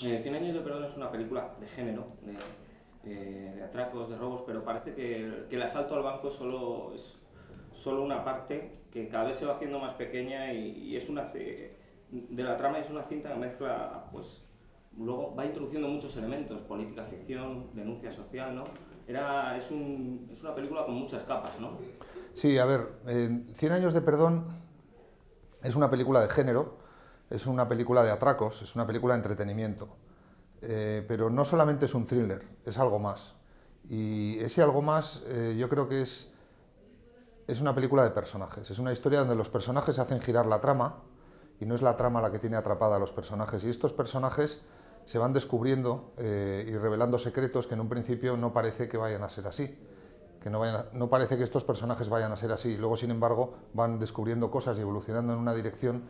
Cien años de perdón es una película de género, de atracos, de robos, pero parece que el asalto al banco es solo una parte que cada vez se va haciendo más pequeña y es de la trama. Es una cinta que mezcla, pues, luego va introduciendo muchos elementos: política, ficción, denuncia social, ¿no? Es una película con muchas capas, ¿no? Sí, a ver, Cien años de perdón es una película de género, es una película de atracos, es una película de entretenimiento. Pero no solamente es un thriller, es algo más. Y ese algo más yo creo que es una película de personajes, es una historia donde los personajes hacen girar la trama y no es la trama la que tiene atrapada a los personajes. Y estos personajes se van descubriendo y revelando secretos que en un principio no parece que vayan a ser así, que no parece que estos personajes vayan a ser así. Luego, sin embargo, van descubriendo cosas y evolucionando en una dirección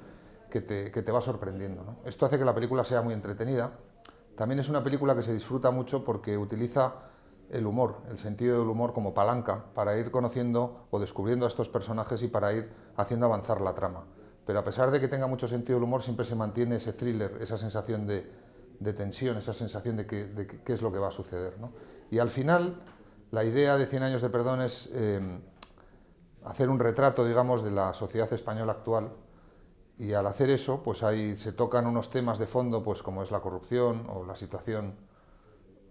que te va sorprendiendo, ¿no? Esto hace que la película sea muy entretenida. También es una película que se disfruta mucho porque utiliza el humor, el sentido del humor como palanca para ir conociendo o descubriendo a estos personajes y para ir haciendo avanzar la trama. Pero a pesar de que tenga mucho sentido del humor, siempre se mantiene ese thriller, esa sensación de tensión, esa sensación de qué es lo que va a suceder, ¿no? Y al final, la idea de Cien años de perdón es hacer un retrato, digamos, de la sociedad española actual, y al hacer eso, pues ahí se tocan unos temas de fondo, pues como es la corrupción o la situación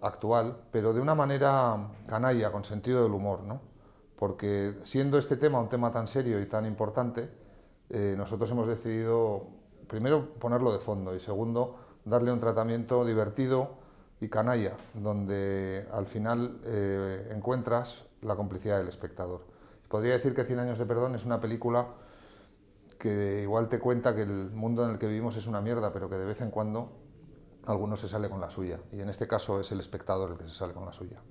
actual, pero de una manera canalla, con sentido del humor, ¿no? Porque siendo este tema un tema tan serio y tan importante, nosotros hemos decidido, primero, ponerlo de fondo y segundo, darle un tratamiento divertido y canalla, donde al final encuentras la complicidad del espectador. Podría decir que Cien años de perdón es una película que igual te cuenta que el mundo en el que vivimos es una mierda, pero que de vez en cuando alguno se sale con la suya. Y en este caso es el espectador el que se sale con la suya.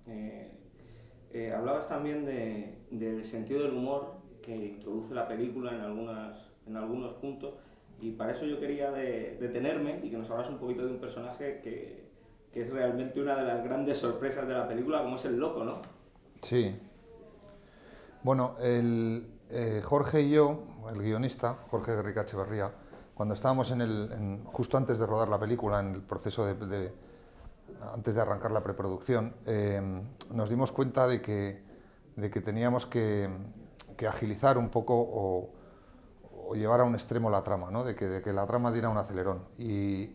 Eh, Hablabas también del sentido del humor que introduce la película en algunos puntos, y para eso yo quería detenerme y que nos hablas un poquito de un personaje que es realmente una de las grandes sorpresas de la película, como es el loco, ¿no? Sí. Bueno, Jorge y yo, el guionista, Jorge Guerrica Echeverría, cuando estábamos justo antes de rodar la película, en el proceso antes de arrancar la preproducción, nos dimos cuenta de que teníamos que agilizar un poco o llevar a un extremo la trama, ¿no? De que la trama diera un acelerón. Y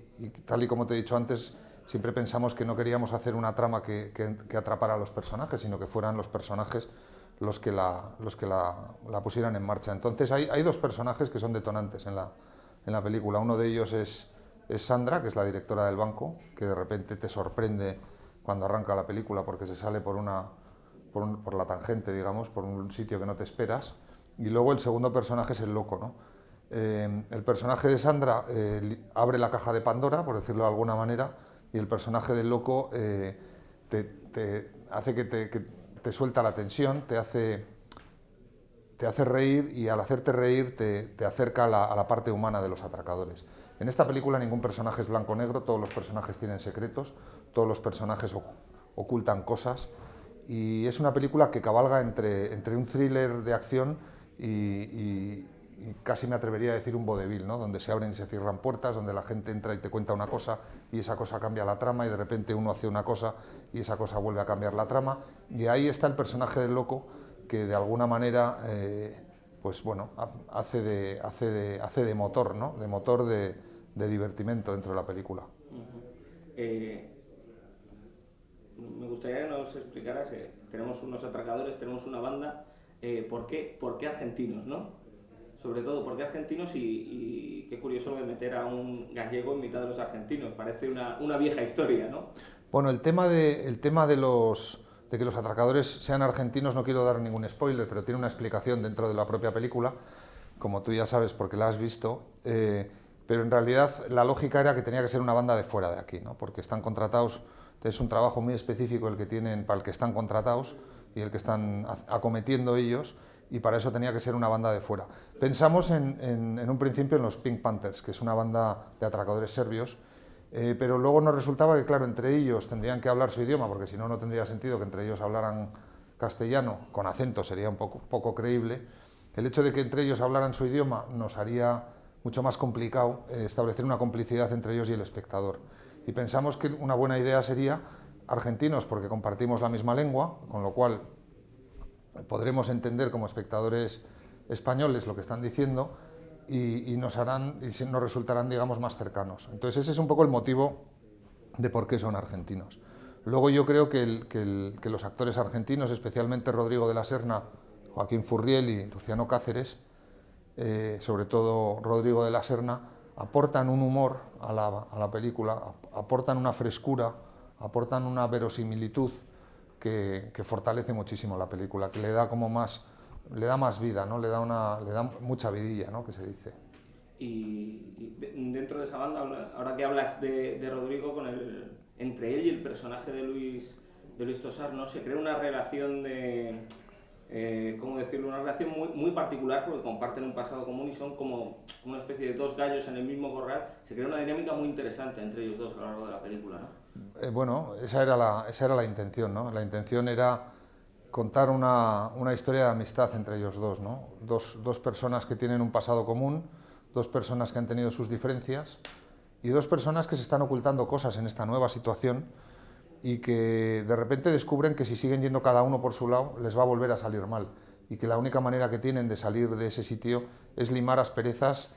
tal y como te he dicho antes, siempre pensamos que no queríamos hacer una trama que atrapara a los personajes, sino que fueran los personajes los que la pusieran en marcha. Entonces hay dos personajes que son detonantes en la película. Uno de ellos es Sandra, que es la directora del banco, que de repente te sorprende cuando arranca la película porque se sale por la tangente, digamos, por un sitio que no te esperas. Y luego el segundo personaje es el loco, ¿no? El personaje de Sandra abre la caja de Pandora, por decirlo de alguna manera, y el personaje del loco te hace que te suelta la tensión, te hace reír y al hacerte reír te acerca a la parte humana de los atracadores. En esta película ningún personaje es blanco-negro, todos los personajes tienen secretos, todos los personajes ocultan cosas y es una película que cabalga entre un thriller de acción y casi me atrevería a decir un vodevil, ¿no? Donde se abren y se cierran puertas, donde la gente entra y te cuenta una cosa y esa cosa cambia la trama y de repente uno hace una cosa y esa cosa vuelve a cambiar la trama y ahí está el personaje del loco que de alguna manera pues bueno, hace de motor, ¿no? De motor de divertimento dentro de la película. Eh, Me gustaría que nos explicaras, tenemos unos atracadores, tenemos una banda, por qué argentinos, ¿no? Sobre todo, ¿por qué argentinos? Y qué curioso de meter a un gallego en mitad de los argentinos, parece una vieja historia, ¿no? Bueno, el tema de que los atracadores sean argentinos no quiero dar ningún spoiler, pero tiene una explicación dentro de la propia película, como tú ya sabes porque la has visto, pero en realidad la lógica era que tenía que ser una banda de fuera de aquí, ¿no? Porque están contratados, es un trabajo muy específico el que tienen para el que están contratados y el que están acometiendo ellos, y para eso tenía que ser una banda de fuera. Pensamos en un principio en los Pink Panthers, que es una banda de atracadores serbios, pero luego nos resultaba que, claro, entre ellos tendrían que hablar su idioma, porque si no, no tendría sentido que entre ellos hablaran castellano, con acento sería un poco creíble. El hecho de que entre ellos hablaran su idioma nos haría mucho más complicado establecer una complicidad entre ellos y el espectador. Y pensamos que una buena idea sería argentinos, porque compartimos la misma lengua, con lo cual podremos entender como espectadores españoles lo que están diciendo y nos resultarán, digamos, más cercanos. Entonces ese es un poco el motivo de por qué son argentinos. Luego yo creo que los actores argentinos, especialmente Rodrigo de la Serna, Joaquín Furriel y Luciano Cáceres, sobre todo Rodrigo de la Serna, aportan un humor a la película, aportan una frescura, aportan una verosimilitud que fortalece muchísimo la película, que le da como más, le da más vida, ¿no? Le da mucha vidilla, ¿no? Que se dice. Y dentro de esa banda, ahora que hablas de Rodrigo, entre él y el personaje de Luis Tosar, ¿no? Se crea una relación de, ¿cómo decirlo? Una relación muy particular, porque comparten un pasado común y son como una especie de dos gallos en el mismo corral. Se crea una dinámica muy interesante entre ellos dos a lo largo de la película, ¿no? Bueno, esa era la intención, ¿no? La intención era contar una historia de amistad entre ellos dos, ¿no? Dos personas que tienen un pasado común, dos personas que han tenido sus diferencias y dos personas que se están ocultando cosas en esta nueva situación y que de repente descubren que si siguen yendo cada uno por su lado les va a volver a salir mal y que la única manera que tienen de salir de ese sitio es limar asperezas,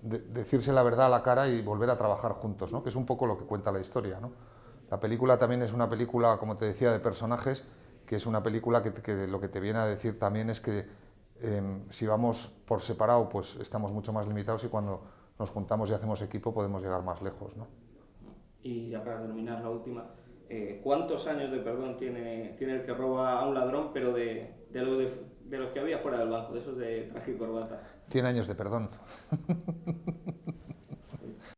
decirse la verdad a la cara y volver a trabajar juntos, ¿no? Que es un poco lo que cuenta la historia, ¿no? La película también es una película, como te decía, de personajes, que es una película que lo que te viene a decir también es que si vamos por separado, pues estamos mucho más limitados y cuando nos juntamos y hacemos equipo podemos llegar más lejos, ¿no? Y ya para terminar, la última, ¿cuántos años de perdón tiene el que roba a un ladrón, pero de los que había fuera del banco, de esos de traje y corbata? 100 años de perdón.